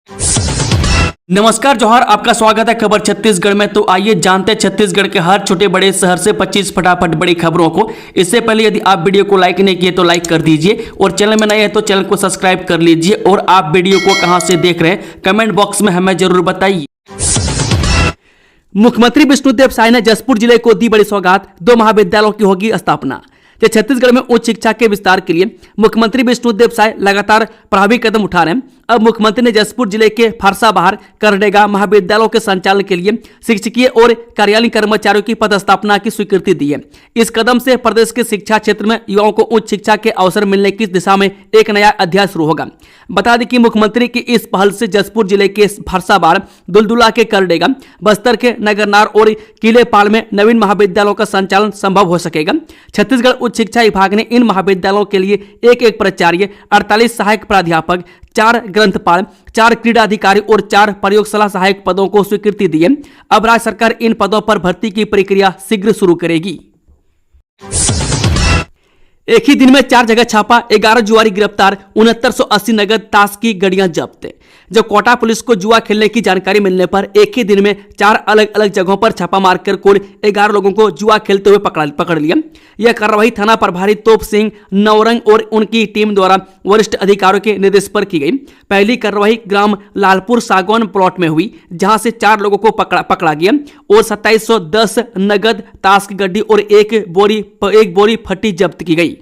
नमस्कार जोहार, आपका स्वागत है खबर छत्तीसगढ़ में। तो आइए जानते हैं छत्तीसगढ़ के हर छोटे बड़े शहर से 25 फटाफट बड़ी खबरों को। इससे पहले यदि आप वीडियो को लाइक नहीं किए तो लाइक कर दीजिए और चैनल में नए हैं तो चैनल को सब्सक्राइब कर लीजिए। और आप वीडियो को कहां से देख रहे हैं कमेंट बॉक्स में हमें जरूर बताइए। मुख्यमंत्री विष्णुदेव साय ने जशपुर जिले को दी बड़ी सौगात, 2 महाविद्यालयों की होगी स्थापना। छत्तीसगढ़ में उच्च शिक्षा के विस्तार के लिए मुख्यमंत्री विष्णुदेव साय लगातार प्रभावी कदम उठा रहे हैं। अब मुख्यमंत्री ने जशपुर जिले के फरसाबहार, करडेगा महाविद्यालयों के संचालन के लिए शिक्षकीय और कार्यालयीन कर्मचारियों की पदस्थापना की स्वीकृति दी है। इस कदम से प्रदेश के शिक्षा क्षेत्र में युवाओं को उच्च शिक्षा के अवसर मिलने की दिशा में एक नया अध्याय शुरू होगा। बता दें कि मुख्यमंत्री की इस पहल से जशपुर जिले के फरसाबहार, दुलदुला के करडेगा, बस्तर के नगरनार और किलेपाल में नवीन महाविद्यालयों का संचालन संभव हो सकेगा। छत्तीसगढ़ उच्च शिक्षा विभाग ने इन महाविद्यालयों के लिए एक प्राचार्य, 48 सहायक प्राध्यापक, 4 ग्रंथपाल, 4 क्रीड़ा अधिकारी और 4 प्रयोगशाला सहायक पदों को स्वीकृति दी है। अब राज्य सरकार इन पदों पर भर्ती की प्रक्रिया शीघ्र शुरू करेगी। एक ही दिन में 4 जगह छापा, 11 जुआरी गिरफ्तार, 6980 नगद ताश की गड्डियां जब्त। जब कोटा पुलिस को जुआ खेलने की जानकारी मिलने पर एक ही दिन में 4 अलग अलग जगहों पर छापा मारकर कुल 11 लोगों को जुआ खेलते हुए पकड़ लिया। यह कार्रवाई थाना प्रभारी तोप सिंह नवरंग और उनकी टीम द्वारा वरिष्ठ अधिकारियों के निर्देश पर की गई। पहली कार्रवाई ग्राम लालपुर सागौन प्लॉट में हुई, जहां से 4 लोगों को पकड़ा गया और 2710 नगद ताश की गड्डी और एक बोरी फट्टी जब्त की गई।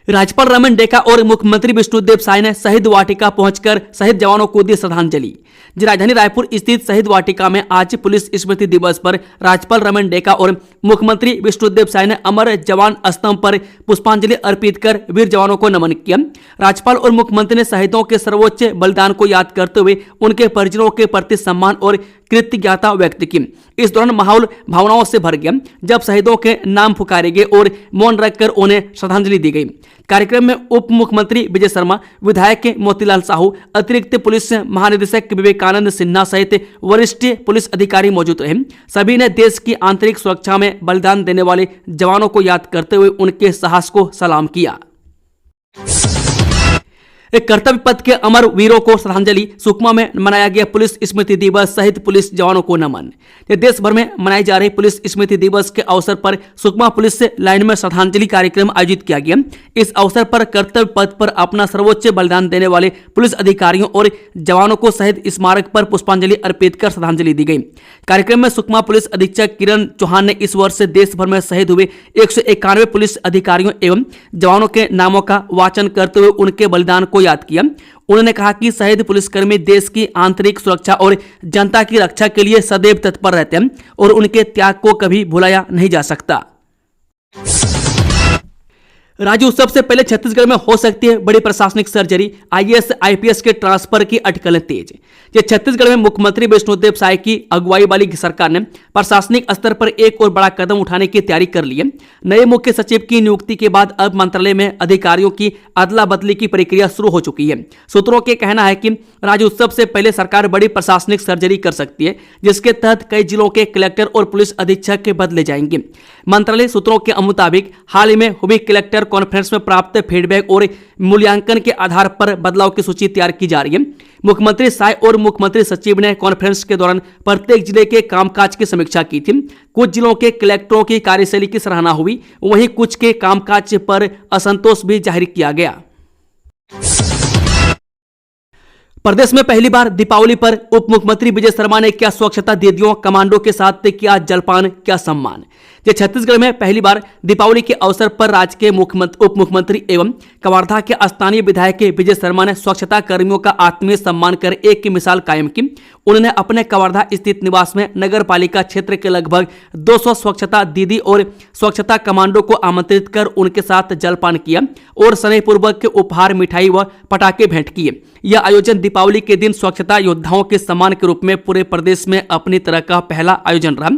राज्यपाल रमन डेका और मुख्यमंत्री विष्णुदेव साय ने शहीद वाटिका पहुंचकर शहीद जवानों को दी श्रद्धांजलि। राजधानी रायपुर स्थित शहीद वाटिका में आज पुलिस स्मृति दिवस पर राज्यपाल रमन डेका और मुख्यमंत्री विष्णुदेव साय ने अमर जवान स्तंभ पर पुष्पांजलि अर्पित कर वीर जवानों को नमन किया। राज्यपाल और मुख्यमंत्री ने शहीदों के सर्वोच्च बलिदान को याद करते हुए उनके परिजनों के प्रति सम्मान और कृतज्ञता व्यक्त की। इस दौरान माहौल भावनाओं से भर गया जब शहीदों के नाम पुकारे गए और मौन रखकर उन्हें श्रद्धांजलि दी गई। कार्यक्रम में उप मुख्यमंत्री विजय शर्मा, विधायक मोतीलाल साहू, अतिरिक्त पुलिस महानिदेशक विवेकानंद सिन्हा सहित वरिष्ठ पुलिस अधिकारी मौजूद रहे। सभी ने देश की आंतरिक सुरक्षा में बलिदान देने वाले जवानों को याद करते हुए उनके साहस को सलाम किया। कर्तव्य पथ के अमर वीरों को श्रद्धांजलि, सुकमा में मनाया गया पुलिस स्मृति दिवस, शहीद पुलिस जवानों को नमन। देश भर में मनाई जा रही पुलिस स्मृति दिवस के अवसर पर सुकमा पुलिस लाइन में श्रद्धांजलि कार्यक्रम आयोजित किया गया। इस अवसर पर कर्तव्य पथ पर अपना सर्वोच्च बलिदान देने वाले पुलिस अधिकारियों और जवानों को शहीद स्मारक पर पुष्पांजलि अर्पित कर श्रद्धांजलि दी गई। कार्यक्रम में सुकमा पुलिस अधीक्षक किरण चौहान ने इस वर्ष से देश भर में शहीद हुए 191 पुलिस अधिकारियों एवं जवानों के नामों का वाचन करते हुए उनके बलिदान को याद किया। उन्होंने कहा कि शहीद पुलिसकर्मी देश की आंतरिक सुरक्षा और जनता की रक्षा के लिए सदैव तत्पर रहते हैं और उनके त्याग को कभी भुलाया नहीं जा सकता। राज्य उत्सव से पहले छत्तीसगढ़ में हो सकती है बड़ी प्रशासनिक सर्जरी, आईएएस आईपीएस के ट्रांसफर की अटकलें तेज। छत्तीसगढ़ में मुख्यमंत्री विष्णुदेव साय की अगुवाई वाली सरकार ने प्रशासनिक स्तर पर एक और बड़ा कदम उठाने की तैयारी कर ली है। नए मुख्य सचिव की नियुक्ति के बाद अब मंत्रालय में अधिकारियों की अदला बदली की प्रक्रिया शुरू हो चुकी है। सूत्रों के कहना है कि राज्य उत्सव से पहले सरकार बड़ी प्रशासनिक सर्जरी कर सकती है, जिसके तहत कई जिलों के कलेक्टर और पुलिस अधीक्षक के बदले जाएंगे। मंत्रालय सूत्रों के मुताबिक हाल ही में हुई कलेक्टर कॉन्फ्रेंस में प्राप्त फीडबैक और मूल्यांकन के आधार पर बदलाव की सूची तैयार की जा रही है। मुख्यमंत्री साय और मुख्यमंत्री सचिव ने कॉन्फ्रेंस के दौरान प्रत्येक जिले के कामकाज की समीक्षा की थी। कुछ जिलों के कलेक्टरों की कार्यशैली की सराहना हुई, वहीं कुछ के कामकाज पर असंतोष भी जाहिर किया गया। प्रदेश में पहली बार दीपावली पर उप मुख्यमंत्री विजय शर्मा ने किया स्वच्छता दीदियों कमांडो के साथ किया जलपान, क्या सम्मान। छत्तीसगढ़ में पहली बार दीपावली के अवसर पर राज्य के उप मुख्यमंत्री एवं कवर्धा के स्थानीय विधायक विजय शर्मा ने स्वच्छता कर्मियों का आत्मीय सम्मान कर एक की मिसाल कायम की। उन्होंने अपने कवर्धा स्थित निवास में नगर पालिका क्षेत्र के लगभग 200 स्वच्छता दीदी और स्वच्छता कमांडो को आमंत्रित कर उनके साथ जलपान किया और स्नेहपूर्वक के उपहार, मिठाई व पटाखे भेंट किए। यह आयोजन दीपावली के दिन स्वच्छता योद्धाओं के सम्मान के रूप में पूरे प्रदेश में अपनी तरह का पहला आयोजन रहा।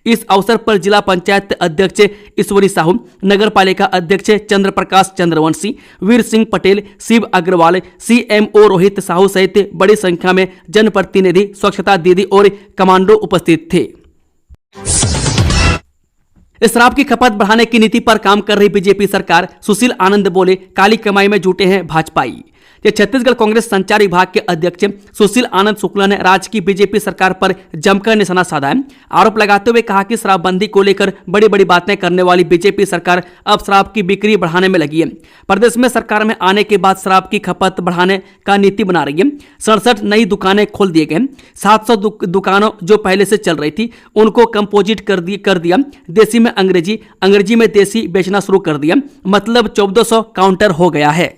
इस अवसर पर जिला पंचायत अध्यक्ष ईश्वरी साहू, नगर पालिका अध्यक्ष चंद्र प्रकाश चंद्रवंशी, वीर सिंह पटेल, शिव अग्रवाल, सीएमओ रोहित साहू सहित बड़ी संख्या में जनप्रतिनिधि, स्वच्छता दीदी और कमांडो उपस्थित थे। शराब की खपत बढ़ाने की नीति पर काम कर रही बीजेपी सरकार, सुशील आनंद बोले, काली कमाई में जुटे हैं भाजपाई। ये छत्तीसगढ़ कांग्रेस संचार विभाग के अध्यक्ष सुशील आनंद शुक्ला ने राज्य की बीजेपी सरकार पर जमकर निशाना साधा है। आरोप लगाते हुए कहा कि शराबबंदी को लेकर बड़ी बड़ी बातें करने वाली बीजेपी सरकार अब शराब की बिक्री बढ़ाने में लगी है। प्रदेश में सरकार में आने के बाद शराब की खपत बढ़ाने का नीति बना रही है। 67 नई दुकानें खोल दिए गए। 700 दुकानों जो पहले से चल रही थी उनको कंपोजिट कर दिया। देसी में अंग्रेजी, अंग्रेजी में देसी बेचना शुरू कर दिया। मतलब 1400 काउंटर हो गया है।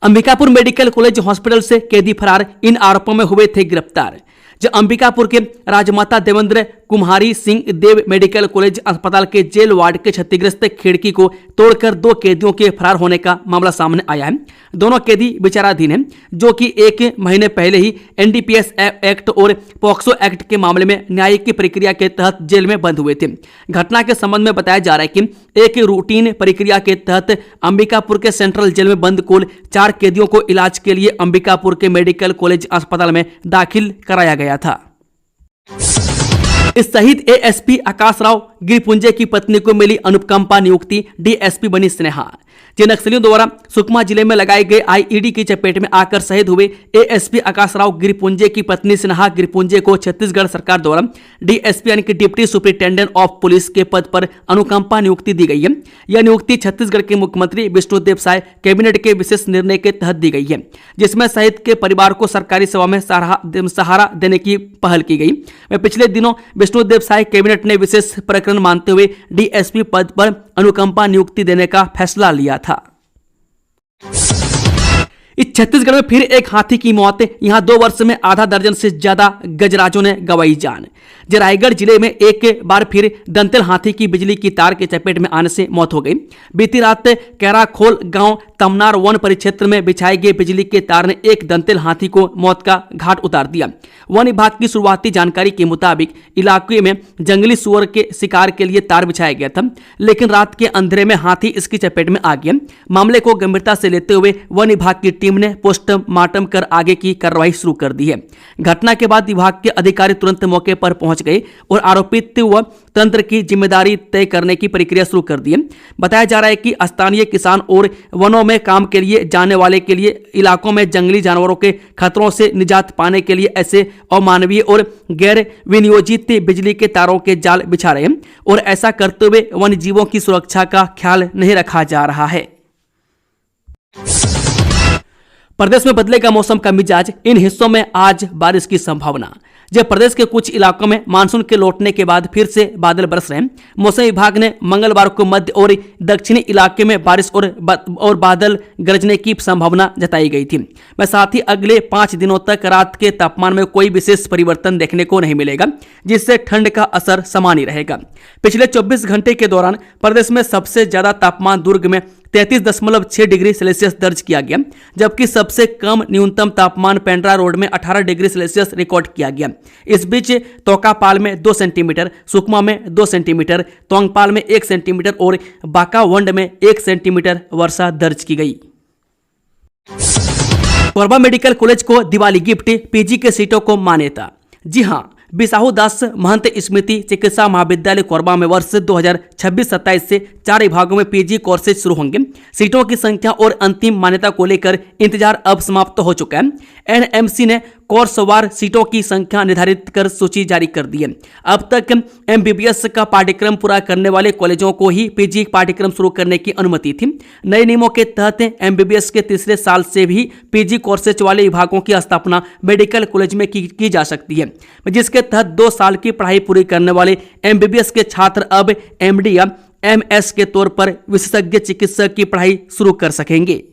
अंबिकापुर मेडिकल कॉलेज हॉस्पिटल से कैदी फरार, इन आरोपों में हुए थे गिरफ्तार। जो अंबिकापुर के राजमाता देवेंद्र कुम्हारी सिंह देव मेडिकल कॉलेज अस्पताल के जेल वार्ड के क्षतिग्रस्त खिड़की को तोड़कर 2 कैदियों के फरार होने का मामला सामने आया है। दोनों कैदी विचाराधीन हैं, जो कि 1 महीने पहले ही एनडीपीएस एक्ट और पॉक्सो एक्ट के मामले में न्यायिक की प्रक्रिया के तहत जेल में बंद हुए थे। घटना के संबंध में बताया जा रहा है कि एक रूटीन प्रक्रिया के तहत अंबिकापुर के सेंट्रल जेल में बंद कुल 4 कैदियों को इलाज के लिए अंबिकापुर के मेडिकल कॉलेज अस्पताल में दाखिल कराया गया था। इस शहीद एएसपी आकाश राव गिरिपुंजे की पत्नी को मिली अनुकंपा नियुक्ति, डीएसपी बनी स्नेहा। जिन नक्सलियों द्वारा सुकमा जिले में लगाए गए आईईडी की चपेट में आकर शहीद हुए एएसपी आकाश राव गिरिपुंजे की पत्नी स्नेहा गिरिपुंजे को छत्तीसगढ़ सरकार द्वारा डीएसपी यानी कि डिप्टी सुपरिटेंडेंट ऑफ पुलिस के पद पर अनुकंपा नियुक्ति दी गई है। यह नियुक्ति छत्तीसगढ़ के मुख्यमंत्री विष्णुदेव साय कैबिनेट के विशेष निर्णय के तहत दी गई है, जिसमें शहीद के परिवार को सरकारी सेवा में सहारा देने की पहल की गई। पिछले दिनों विष्णुदेव साय कैबिनेट ने विशेष प्रकरण मानते हुए डीएसपी पद पर अनुकंपा नियुक्ति देने का फैसला लिया था। इस छत्तीसगढ़ में फिर एक हाथी की मौत। यहां 2 वर्ष में आधा दर्जन से ज्यादा गजराजों ने गंवाई जान। रायगढ़ जिले में एक बार फिर दंतेल हाथी की बिजली की तार के चपेट में आने से मौत हो गई। बीती रात कैराखोल गांव तमनार वन परिक्षेत्र में बिछाई गई बिजली के तार ने एक दंतेल हाथी को मौत का घाट उतार दिया। वन विभाग की शुरुआती जानकारी के मुताबिक इलाके में जंगली सुअर के शिकार के लिए तार बिछाया गया था, लेकिन रात के अंधेरे में हाथी इसकी चपेट में आ गया। मामले को गंभीरता से लेते हुए वन विभाग की टीम ने पोस्टमार्टम कर आगे की कार्रवाई शुरू कर दी है। घटना के बाद विभाग के अधिकारी तुरंत मौके पर पहुंच गए और आरोपित व तंत्र की जिम्मेदारी तय करने की प्रक्रिया शुरू कर दी है। बताया जा रहा है कि स्थानीय किसान और वनों में काम के लिए जाने वाले के लिए इलाकों में जंगली जानवरों के खतरों से निजात पाने के लिए ऐसे अमानवीय और गैर विनियोजित बिजली के तारों के जाल बिछा रहे हैं और ऐसा करते हुए वन्य जीवों की सुरक्षा का ख्याल नहीं रखा जा रहा है। प्रदेश में बदलेगा मौसम का मिजाज, इन हिस्सों में आज बारिश की संभावना। जब प्रदेश के कुछ इलाकों में मानसून के लौटने के बाद फिर से बादल बरस रहे हैं। मौसम विभाग ने मंगलवार को मध्य और दक्षिणी इलाके में बारिश और बादल गरजने की संभावना जताई गई थी। वह साथ ही अगले 5 दिनों तक रात के तापमान में कोई विशेष परिवर्तन देखने को नहीं मिलेगा, जिससे ठंड का असर सामान्य रहेगा। पिछले 24 घंटे के दौरान प्रदेश में सबसे ज्यादा तापमान दुर्ग में 33.6 डिग्री सेल्सियस दर्ज किया गया, जबकि सबसे कम न्यूनतम तापमान पेंड्रा रोड में 18 डिग्री सेल्सियस रिकॉर्ड किया गया। इस बीच तोकापाल में 2 सेंटीमीटर, सुकमा में 2 सेंटीमीटर, तोंगपाल में 1 सेंटीमीटर और बाकावंड में 1 सेंटीमीटर वर्षा दर्ज की गई। कोरबा मेडिकल कॉलेज को दिवाली गिफ्ट, पीजी के सीटों को मान्यता। जी हां, बिसाहू दास महंत स्मृति चिकित्सा महाविद्यालय कोरबा में वर्ष 2026-27 से 4 विभागों में पीजी कोर्सेज शुरू होंगे। सीटों की संख्या और अंतिम मान्यता को लेकर इंतजार अब समाप्त हो चुका है। एनएमसी ने कोर्सवार सीटों की संख्या निर्धारित कर सूची जारी कर दी है। अब तक एमबीबीएस का पाठ्यक्रम पूरा करने वाले कॉलेजों को ही पीजी पाठ्यक्रम शुरू करने की अनुमति थी। नए नियमों के तहत एमबीबीएस के तीसरे साल से भी पीजी कोर्सेज वाले विभागों की स्थापना मेडिकल कॉलेज में की जा सकती है, जिसके तहत 2 साल की पढ़ाई पूरी करने वाले एमबीबीएस के छात्र अब एमडी या एमएस के तौर पर विशेषज्ञ चिकित्सक की पढ़ाई शुरू कर सकेंगे।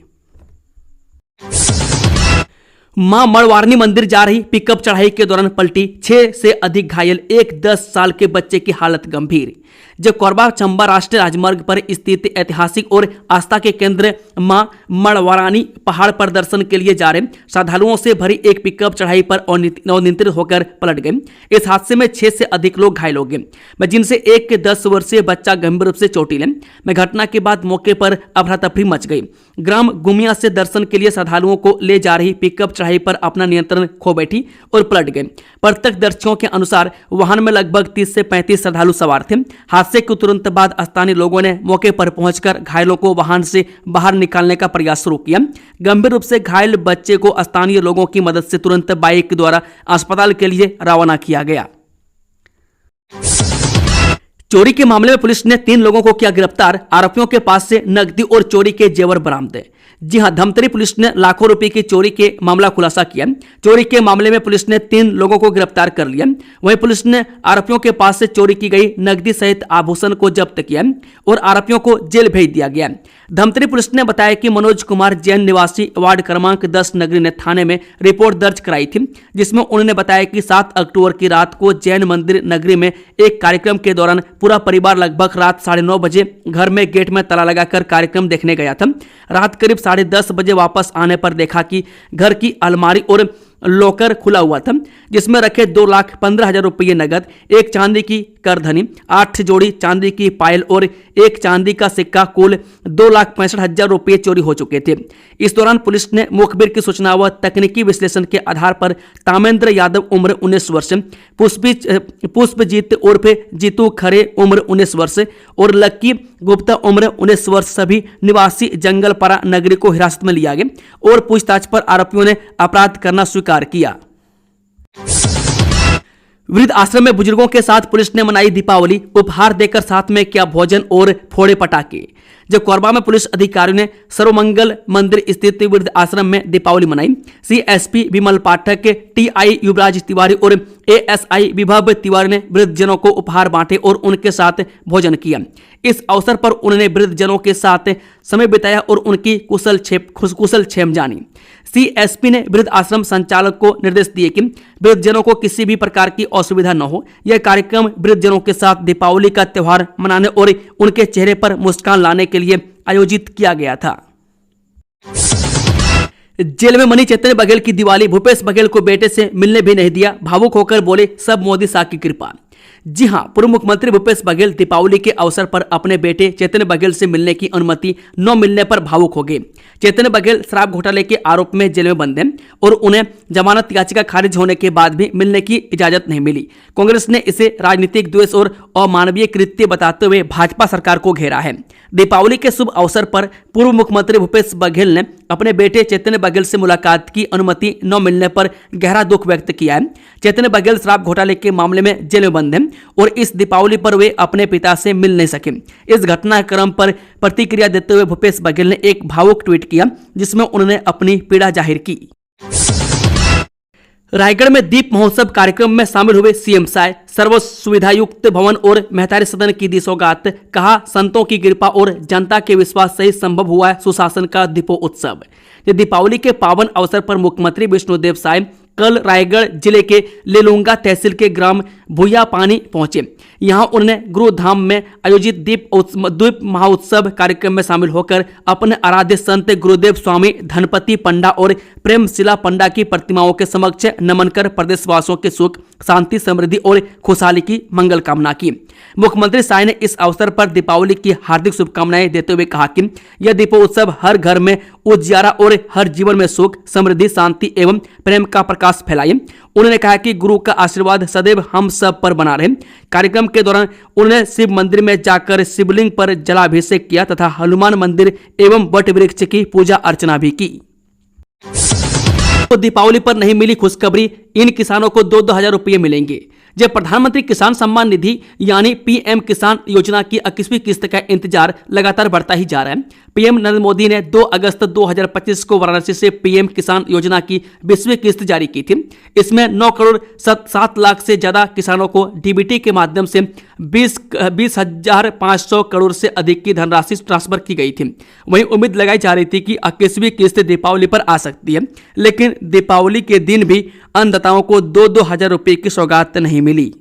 मां मड़वारनी मंदिर जा रही पिकअप चढ़ाई के दौरान पलटी, 6 से अधिक घायल, एक 10 साल के बच्चे की हालत गंभीर। जब कोरबा चंबा राष्ट्रीय राजमार्ग पर स्थित ऐतिहासिक और आस्था के केंद्र मां मड़वारानी पहाड़ पर दर्शन के लिए जा रहे श्रद्धालुओं से भरी एक पिकअप चढ़ाई पर अनियंत्रित होकर पलट गए। इस हादसे में 6 से अधिक लोग घायल हो गए, जिनसे एक 10 वर्षीय बच्चा गंभीर रूप से चोटिल है। घटना के बाद मौके पर अफरा तफरी मच गई ग्राम गुमिया से दर्शन के लिए श्रद्धालुओं को ले जा रही पिकअप चढ़ाई पर अपना नियंत्रण खो बैठी और पलट गई। प्रत्यक्षदर्शियों के अनुसार वाहन में लगभग 30 से 35 श्रद्धालु सवार थे। हादसे के तुरंत बाद स्थानीय लोगों ने मौके पर पहुंचकर घायलों को वाहन से बाहर निकालने का प्रयास शुरू किया। गंभीर रूप से घायल बच्चे को स्थानीय लोगों की मदद से तुरंत बाइक द्वारा अस्पताल के लिए रवाना किया गया। चोरी के मामले में पुलिस ने 3 लोगों को किया गिरफ्तार। आरोपियों के पास से नकदी और चोरी के जेवर बरामद। जी हां, धमतरी पुलिस ने लाखों रुपए की चोरी के मामला खुलासा किया। चोरी के मामले में पुलिस ने 3 लोगों को गिरफ्तार कर लिया। वहीं पुलिस ने आरोपियों के पास से चोरी की गई नकदी सहित आभूषण को जब्त किया और आरोपियों को जेल भेज दिया गया। धमतरी पुलिस ने बताया कि मनोज कुमार जैन निवासी वार्ड क्रमांक 10 नगरी ने थाने में रिपोर्ट दर्ज कराई थी, जिसमें उन्होंने बताया कि 7 अक्टूबर की रात को जैन मंदिर नगरी में एक कार्यक्रम के दौरान पूरा परिवार लगभग रात 9:30 बजे घर में गेट में ताला लगाकर कार्यक्रम देखने गया था। रात करीब 10:30 बजे वापस आने पर देखा कि घर की अलमारी और लॉकर खुला हुआ था, जिसमें रखे 2,15,000 रुपये नगद, एक चांदी की करधनी, 8 जोड़ी चांदी की पायल और एक चांदी का सिक्का, कुल 2,65,000 रुपये चोरी हो चुके थे। इस दौरान पुलिस ने मुखबिर की सूचना व तकनीकी विश्लेषण के आधार पर तामेंद्र यादव उम्र 19 वर्ष, पुष्पजीत उर्फ जीतू खरे उम्र 19 वर्ष और लक्की गुप्ता उम्र 19 वर्ष सभी निवासी जंगलपरा नगरी को हिरासत में लिया गया और पूछताछ पर आरोपियों ने अपराध करना स्वीकार किया। वृद्ध आश्रम में बुजुर्गों के साथ पुलिस ने मनाई दीपावली। उपहार देकर साथ में किया भोजन और फोड़े पटाखे। जब कोरबा में पुलिस अधिकारियों ने सर्वमंगल मंदिर स्थित वृद्ध आश्रम में दीपावली मनाई। सीएसपी विमल पाठक, टीआई युवराज तिवारी और एएसआई विभव तिवारी ने वृद्धजनों को उपहार बांटे और उनके साथ भोजन किया। इस अवसर पर उन्होंने वृद्धजनों के साथ समय बिताया और उनकी कुशल क्षेम जानी। सीएसपी ने वृद्ध आश्रम संचालक को निर्देश दिए कि वृद्धजनों को किसी भी प्रकार की असुविधा न हो। यह कार्यक्रम वृद्धजनों के साथ दीपावली का त्यौहार मनाने और उनके चेहरे पर मुस्कान लाने के लिए आयोजित किया गया था। जेल में मनी चैतन्य बघेल की दिवाली। भूपेश बघेल को बेटे से मिलने भी नहीं दिया। भावुक होकर बोले, सब मोदी शाह की कृपा। जी हां, पूर्व मुख्यमंत्री भूपेश बघेल दीपावली के अवसर पर अपने बेटे चैतन्य बघेल से मिलने की अनुमति न मिलने पर भावुक हो गए। चैतन्य बघेल शराब घोटाले के आरोप में जेल में बंद हैं और उन्हें जमानत याचिका खारिज होने के बाद भी मिलने की इजाजत नहीं मिली। कांग्रेस ने इसे राजनीतिक द्वेष और अमानवीय कृत्य बताते हुए भाजपा सरकार को घेरा है। दीपावली के शुभ अवसर पर पूर्व मुख्यमंत्री भूपेश बघेल ने अपने बेटे चैतन्य बघेल से मुलाकात की अनुमति न मिलने पर गहरा दुख व्यक्त किया है। चैतन्य बघेल शराब घोटाले के मामले में जेल में बंद हैं और इस दीपावली पर वे अपने पिता से मिल नहीं सके। इस घटनाक्रम पर प्रतिक्रिया देते हुए भूपेश बघेल ने एक भावुक ट्वीट किया, जिसमें उन्होंने अपनी पीड़ा जाहिर की। रायगढ़ में दीप महोत्सव कार्यक्रम में शामिल हुए सीएम साय। सर्व सुविधायुक्त भवन और मेहतारी सदन की दी सौगात। कहा, संतों की कृपा और जनता के विश्वास से ही संभव हुआ है सुशासन का दीपोत्सव। दीपावली के पावन अवसर पर मुख्यमंत्री विष्णुदेव साय कल रायगढ़ जिले के लेलुंगा तहसील के ग्राम भुया पानी पहुंचे। यहां उन्होंने गुरुधाम में आयोजित दीप महोत्सव कार्यक्रम में शामिल होकर अपने आराध्य संत गुरुदेव स्वामी धनपति पंडा और प्रेमशिला पंडा की प्रतिमाओं के समक्ष नमन कर प्रदेशवासियों के सुख, शांति, समृद्धि और खुशहाली की मंगल कामना की। मुख्यमंत्री साय ने इस अवसर पर दीपावली की हार्दिक शुभकामनाएं देते हुए कहा कि यह दीपोत्सव हर घर में उजियारा और हर जीवन में सुख, समृद्धि, शांति एवं प्रेम का प्रकाश फैलाए। उन्होंने कहा कि गुरु का आशीर्वाद सदैव हम सब पर बना रहे। कार्यक्रम के दौरान उन्होंने शिव मंदिर में जाकर शिवलिंग पर जलाभिषेक किया तथा हनुमान मंदिर एवं वट वृक्ष की पूजा अर्चना भी की। तो दीपावली पर नहीं मिली खुशखबरी, इन किसानों को 2-2 हजार रुपये मिलेंगे। जब प्रधानमंत्री किसान सम्मान निधि यानी पीएम किसान योजना की 21वीं किस्त का इंतजार लगातार बढ़ता ही जा रहा है। पीएम नरेंद्र मोदी ने 2 अगस्त 2025 को वाराणसी से पीएम किसान योजना की 20वीं किस्त जारी की थी। इसमें 9 करोड़ 7 लाख से ज्यादा किसानों को डीबीटी के माध्यम से 20,500 करोड़ से अधिक की धनराशि ट्रांसफर की गई थी। वहीं उम्मीद लगाई जा रही थी कि 21वीं किस्त दीपावली पर आ सकती है, लेकिन दीपावली के दिन भी अन्नदाताओं को 2-2 हजार रुपये की सौगात नहीं मिली।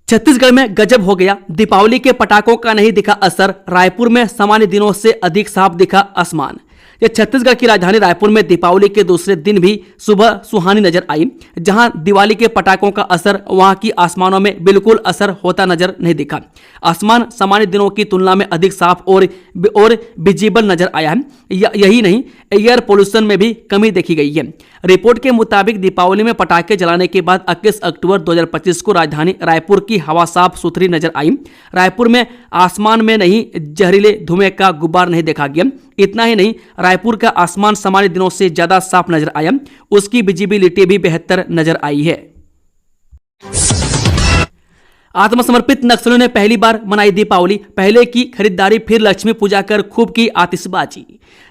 छत्तीसगढ़ में गजब हो गया, दीपावली के पटाखों का नहीं दिखा असर। रायपुर में सामान्य दिनों से अधिक साफ दिखा आसमान। ये छत्तीसगढ़ की राजधानी रायपुर में दीपावली के दूसरे दिन भी सुबह सुहानी नजर आई। जहां दिवाली के पटाखों का असर वहां की आसमानों में बिल्कुल असर होता नजर नहीं दिखा। आसमान सामान्य दिनों की तुलना में अधिक साफ और विजिबल नजर आया है। यही नहीं, एयर पोल्यूशन में भी कमी देखी गई है। रिपोर्ट के मुताबिक दीपावली में पटाखे जलाने के बाद 21 अक्टूबर 2025 को राजधानी रायपुर की हवा साफ सुथरी नजर आई। रायपुर में आसमान में नहीं जहरीले धुएं का गुब्बार नहीं देखा गया। इतना ही नहीं, रायपुर का आसमान सामान्य दिनों से ज्यादा साफ नजर आया। उसकी विजिबिलिटी भी बेहतर नजर आई है। आत्मसमर्पित नक्सलियों ने पहली बार मनाई दीपावली। पहले की खरीदारी, फिर लक्ष्मी पूजा कर खूब की आतिशबाजी।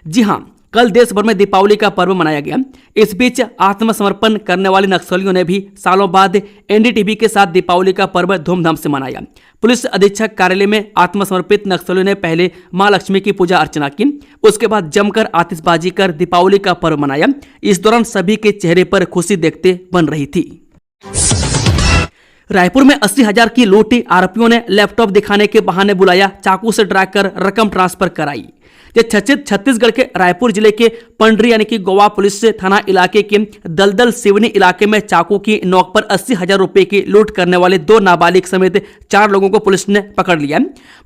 जी हां, कल देश भर में दीपावली का पर्व मनाया गया। इस बीच आत्मसमर्पण करने वाले नक्सलियों ने भी सालों बाद एनडीटीवी के साथ दीपावली का पर्व धूमधाम से मनाया। पुलिस अधीक्षक कार्यालय में आत्मसमर्पित नक्सलियों ने पहले मां लक्ष्मी की पूजा अर्चना की, उसके बाद जमकर आतिशबाजी कर दीपावली का पर्व मनाया। इस दौरान सभी के चेहरे पर खुशी देखते बन रही थी। रायपुर में 80,000 की लूट, आरोपियों ने लैपटॉप दिखाने के बहाने बुलाया, चाकू से डराकर रकम ट्रांसफर कराई। ये छत्तीसगढ़ के रायपुर जिले के पंडरी यानी कि गोवा पुलिस थाना इलाके के दलदल सिवनी इलाके में चाकू की नोक पर 80,000 रुपए की लूट करने वाले 2 नाबालिग समेत 4 लोगों को पुलिस ने पकड़ लिया।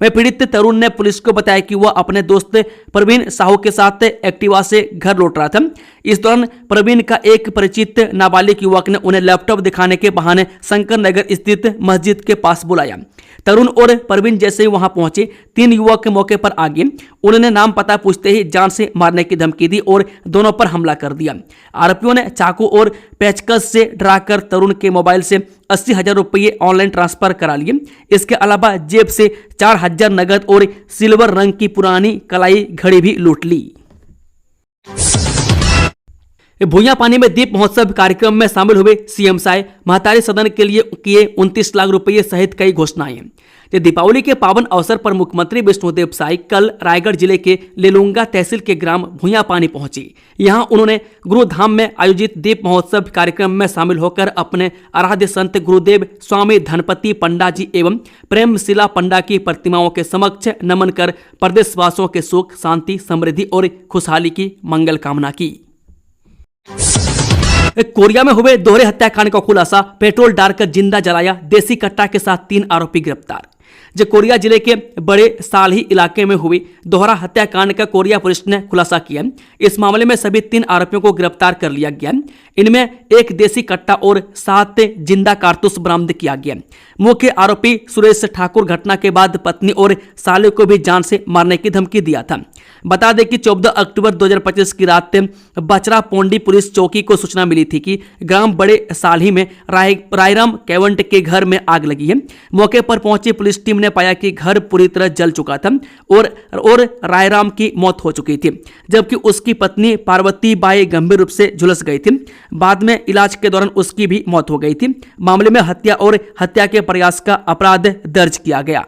वह पीड़ित तरुण ने पुलिस को बताया कि वह अपने दोस्त प्रवीण साहू के साथ एक्टिवा से घर लौट रहा था। इस दौरान प्रवीण का एक परिचित नाबालिग युवक ने उन्हें लैपटॉप दिखाने के बहाने शंकर नगर स्थित मस्जिद के पास बुलाया। तरुण और प्रवीण जैसे ही वहां पहुंचे, 3 युवक के मौके पर आ गए। उन्होंने नाम पता पूछते ही जान से मारने की धमकी दी और दोनों पर हमला कर दिया। आरोपियों ने चाकू और पेचकस से डराकर तरुण के मोबाइल से 80,000 रुपये ऑनलाइन ट्रांसफर करा लिए। इसके अलावा जेब से 4,000 नगद और सिल्वर रंग की पुरानी कलाई घड़ी भी लूट ली। भुइयां पानी में दीप महोत्सव कार्यक्रम में शामिल हुए सीएम साय। महतारी सदन के लिए किए 29 लाख रुपये सहित कई घोषणाएं। दीपावली के पावन अवसर पर मुख्यमंत्री विष्णुदेव साय कल रायगढ़ जिले के लेलुंगा तहसील के ग्राम भुइयां पानी पहुंचे। यहां उन्होंने गुरुधाम में आयोजित दीप महोत्सव कार्यक्रम में शामिल होकर अपने आराध्य संत गुरुदेव स्वामी धनपति पंडा जी एवं प्रेमशिला पंडा की प्रतिमाओं के समक्ष नमन कर प्रदेशवासियों के सुख, शांति, समृद्धि और खुशहाली की मंगल कामना की। कोरिया में हुए दोहरे हत्याकांड का खुलासा, पेट्रोल डालकर जिंदा जलाया, देसी कट्टा के साथ 3 आरोपी गिरफ्तार। जो कोरिया जिले के बड़े सालही इलाके में हुई दोहरा हत्याकांड का कोरिया पुलिस ने खुलासा किया। इस मामले में सभी 3 आरोपियों को गिरफ्तार कर लिया गया। इनमें 1 देसी कट्टा और 7 जिंदा कारतूस बरामद किया गया। मुख्य आरोपी सुरेश ठाकुर घटना के बाद पत्नी और साले को भी जान से मारने की धमकी दिया था। बता दें कि 14 अक्टूबर 2025 की रात बचरा पोंडी पुलिस चौकी को सूचना मिली थी कि ग्राम बड़े सालही में रायराम केवंट के घर में आग लगी है। मौके पर पहुंची पुलिस टीम ने पाया कि घर पूरी तरह जल चुका था और रायराम की मौत हो चुकी थी, जबकि उसकी पत्नी पार्वती बाई गंभीर रूप से झुलस गई थी। बाद में इलाज के दौरान उसकी भी मौत हो गई थी। मामले में हत्या और हत्या के प्रयास का अपराध दर्ज किया गया।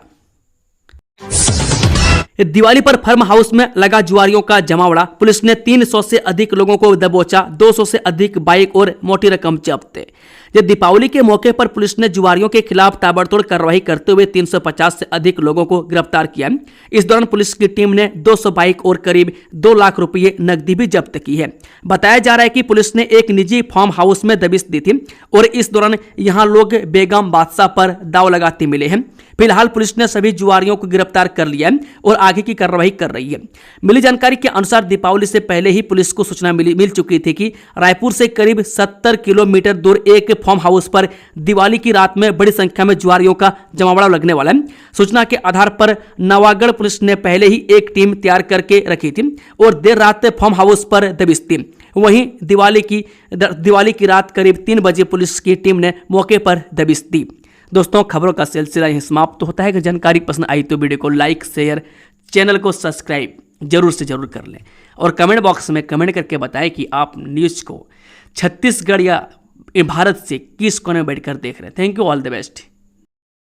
दिवाली पर फार्म हाउस में लगा जुआरियों का जमावड़ा, पुलिस ने 300 से अधिक लोगों को दबोचा, 200 से अधिक बाइक और मोटी रकम जब्त। दीपावली के मौके पर पुलिस ने जुआरियों के खिलाफ ताबड़तोड़ कार्रवाई करते हुए 350 से अधिक लोगों को गिरफ्तार किया। इस दौरान पुलिस की टीम ने 200 बाइक और करीब 2 लाख रुपये नकदी भी जब्त की है। बताया जा रहा है कि पुलिस ने एक निजी फार्म हाउस में दबिश दी थी और इस दौरान यहां लोग बेगम बादशाह पर दाव लगाते मिले हैं। फिलहाल पुलिस ने सभी जुआरियों को गिरफ्तार कर लिया है और आगे की कार्रवाई कर रही है। मिली जानकारी के अनुसार दीपावली से पहले ही पुलिस को सूचना मिल चुकी थी कि रायपुर से करीब 70 किलोमीटर दूर एक फार्म हाउस पर दिवाली की रात में बड़ी संख्या में जुआरियों का जमावड़ा लगने वाला है। सूचना के आधार पर नवागढ़ पुलिस ने पहले ही एक टीम तैयार करके रखी थी और देर रात फार्म हाउस पर दबिश थी। वहीं दिवाली की रात करीब 3 बजे पुलिस की टीम ने मौके पर दबिश दी। दोस्तों, खबरों का सिलसिला यहीं समाप्त होता है। अगर जानकारी पसंद आई तो वीडियो को लाइक, शेयर, चैनल को सब्सक्राइब जरूर से जरूर कर लें और कमेंट बॉक्स में कमेंट करके बताएं कि आप न्यूज़ को छत्तीसगढ़ या भारत से किस कोने में बैठकर देख रहे हैं। Thank you, all the best.